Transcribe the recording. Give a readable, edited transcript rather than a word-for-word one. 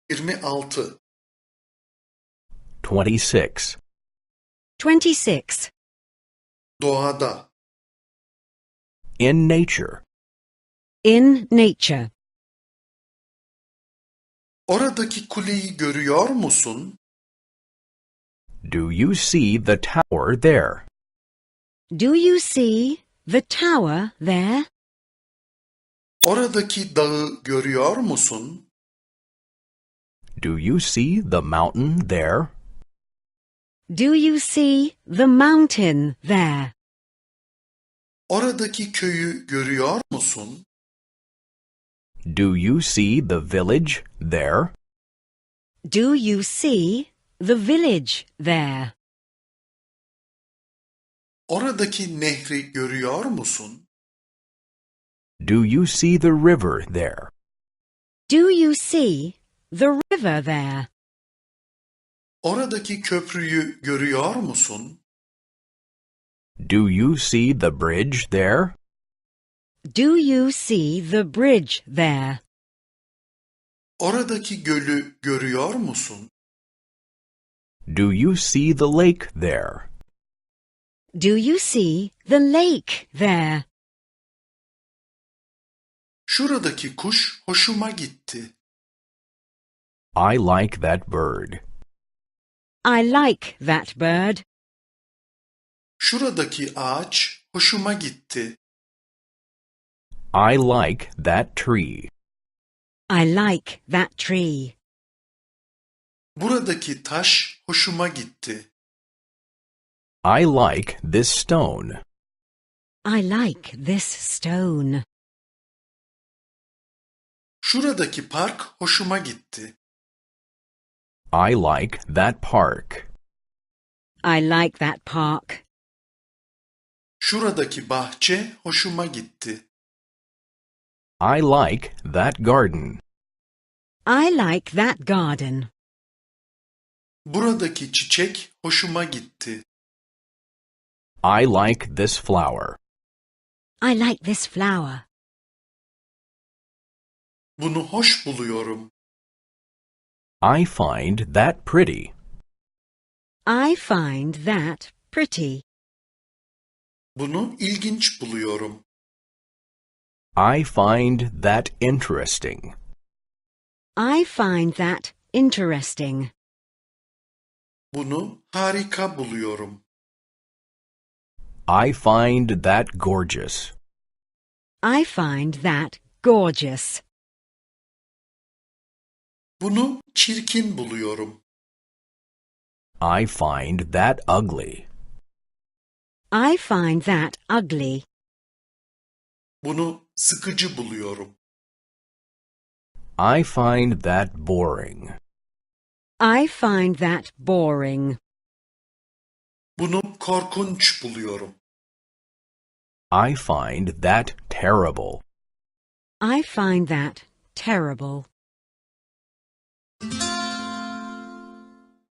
26 26. 26. Doğada. In nature. In nature. Oradaki kuleyi görüyor musun? Do you see the tower there? Do you see the tower there? Oradaki dağı görüyor musun? Do you see the mountain there? Do you see the mountain there? Oradaki köyü görüyor musun? Do you see the village there? Do you see the village there? Oradaki nehri görüyor musun? Do you see the river there? Do you see the river there? Oradaki köprüyü görüyor musun? Do you see the bridge there? Do you see the bridge there? Oradaki gölü görüyor musun? Do you see the lake there? Do you see the lake there? Şuradaki kuş hoşuma gitti. I like that bird. I like that bird. Şuradaki ağaç hoşuma gitti. I like that tree. I like that tree. Buradaki taş hoşuma gitti. I like this stone. I like this stone. Şuradaki park hoşuma gitti. I like that park. I like that park. Şuradaki bahçe hoşuma gitti. I like that garden. I like that garden. Buradaki çiçek hoşuma gitti. I like this flower. I like this flower. Bunu hoş buluyorum. I find that pretty. I find that pretty. Bunu ilginç buluyorum. I find that interesting. I find that interesting. Bunu harika buluyorum. I find that gorgeous. I find that gorgeous. Bunu çirkin buluyorum. I find that ugly. I find that ugly. Bunu sıkıcı buluyorum. I find that boring. I find that boring. Bunu korkunç buluyorum. I find that terrible. I find that terrible.